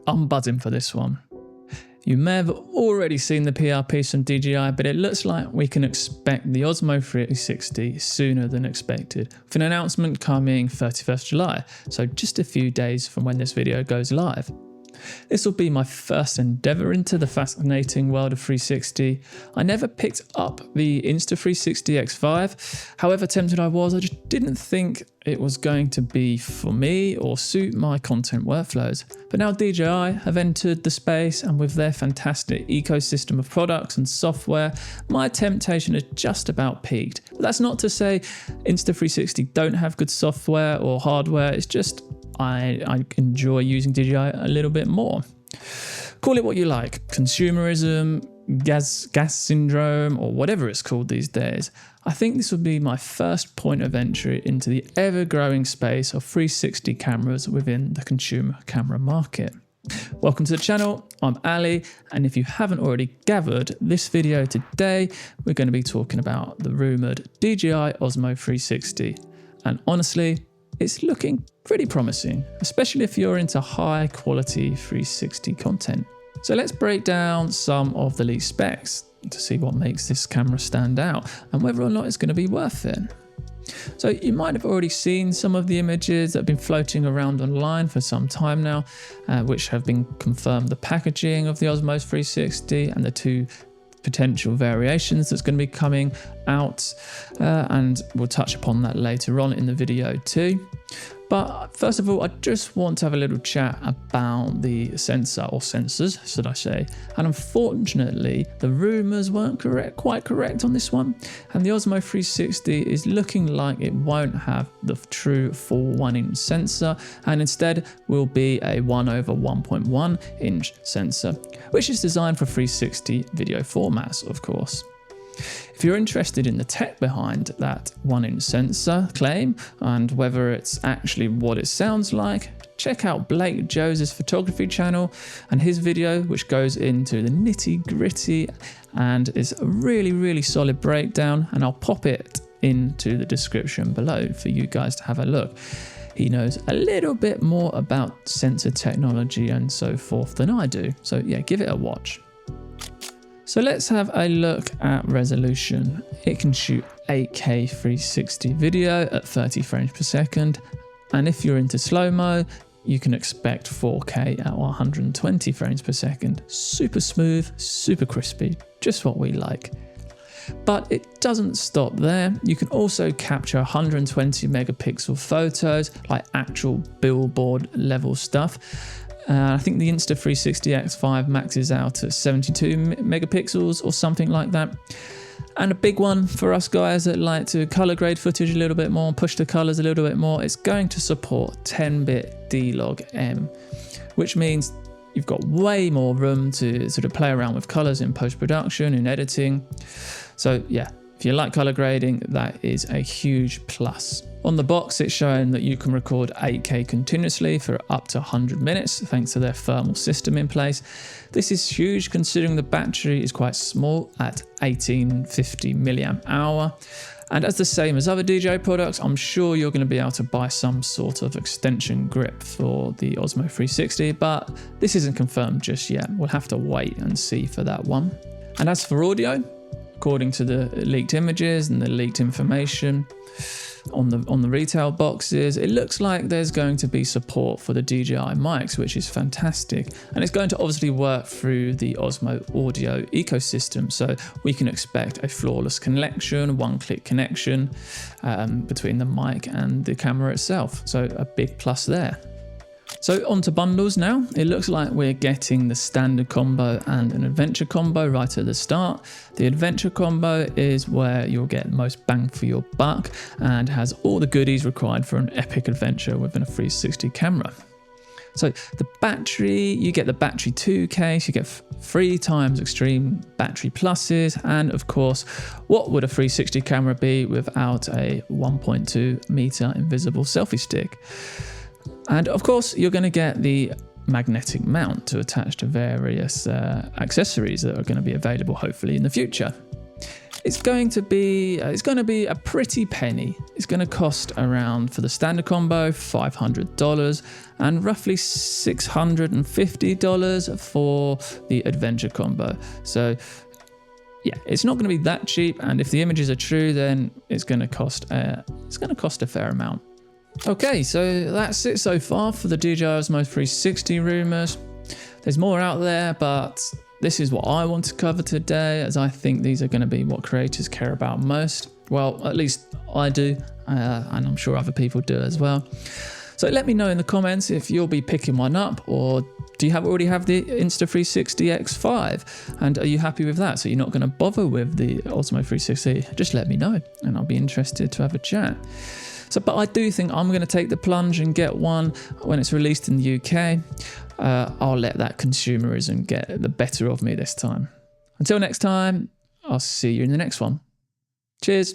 I'm buzzing for this one. You may have already seen the PR piece from DJI, but it looks like we can expect the Osmo 360 sooner than expected, with an announcement coming 31st July, so just a few days from when this video goes live. This will be my first endeavour into the fascinating world of 360. I never picked up the Insta360 X5, however tempted I was, I just didn't think it was going to be for me or suit my content workflows. But now DJI have entered the space, and with their fantastic ecosystem of products and software, my temptation has just about peaked. But that's not to say Insta360 don't have good software or hardware, it's just I enjoy using DJI a little bit more. Call it what you like, consumerism, gas syndrome, or whatever it's called these days. I think this would be my first point of entry into the ever-growing space of 360 cameras within the consumer camera market. Welcome to the channel, I'm Ali, and if you haven't already gathered, this video today, we're going to be talking about the rumoured DJI Osmo 360. And honestly, it's looking pretty promising, especially if you're into high quality 360 content. So let's break down some of the leaked specs to see what makes this camera stand out and whether or not it's going to be worth it. So you might have already seen some of the images that have been floating around online for some time now, which have been confirmed the packaging of the Osmo 360 and the two potential variations that's going to be coming out, and we'll touch upon that later on in the video too. But first of all, I just want to have a little chat about the sensor, or sensors, should I say. And unfortunately, the rumours weren't quite correct on this one. And the Osmo 360 is looking like it won't have the true full 1-inch sensor, and instead will be a 1/1.1 inch sensor, which is designed for 360 video formats, of course. If you're interested in the tech behind that 1-inch sensor claim and whether it's actually what it sounds like, check out Blake Jose's photography channel and his video, which goes into the nitty-gritty and is a really solid breakdown, and I'll pop it into the description below for you guys to have a look. He knows a little bit more about sensor technology and so forth than I do, so yeah, give it a watch. So let's have a look at resolution. It can shoot 8K 360 video at 30 frames per second. And if you're into slow-mo, you can expect 4K at 120 frames per second. Super smooth, super crispy, just what we like. But it doesn't stop there. You can also capture 120 megapixel photos, like actual billboard level stuff. I think the Insta360 X5 maxes out at 72 megapixels or something like that. And a big one for us guys that like to color grade footage a little bit more, push the colors a little bit more, it's going to support 10-bit D-Log-M, which means you've got way more room to sort of play around with colors in post-production, in editing. So yeah, if you like color grading, that is a huge plus. On the box, it's showing that you can record 8K continuously for up to 100 minutes, thanks to their thermal system in place. This is huge considering the battery is quite small at 1850 milliamp hour. And as the same as other DJI products, I'm sure you're going to be able to buy some sort of extension grip for the Osmo 360, but this isn't confirmed just yet. We'll have to wait and see for that one. And as for audio, according to the leaked images and the leaked information on the retail boxes, it looks like there's going to be support for the DJI mics, which is fantastic. And it's going to obviously work through the Osmo audio ecosystem. So we can expect a flawless connection, one-click connection between the mic and the camera itself. So a big plus there. So on to bundles now. It looks like we're getting the standard combo and an adventure combo right at the start. The adventure combo is where you'll get most bang for your buck and has all the goodies required for an epic adventure within a 360 camera. So the battery, you get the battery 2 case, you get 3 times extreme battery pluses, and of course, what would a 360 camera be without a 1.2 meter invisible selfie stick? And of course, you're going to get the magnetic mount to attach to various accessories that are going to be available hopefully in the future. it's going to be a pretty penny. It's going to cost around, for the standard combo, $500 and roughly $650 for the adventure combo. So yeah, it's not going to be that cheap, and if the images are true, then it's going to cost a fair amount. Okay, so that's it so far for the DJI Osmo 360 rumors. There's more out there, but this is what I want to cover today, as I think these are going to be what creators care about most. Well, at least I do, and I'm sure other people do as well. So let me know in the comments if you'll be picking one up, or do you already have the Insta360 X5? And are you happy with that? So you're not going to bother with the Osmo 360? Just let me know, and I'll be interested to have a chat. So, but I do think I'm going to take the plunge and get one when it's released in the UK. I'll let that consumerism get the better of me this time. Until next time, I'll see you in the next one. Cheers.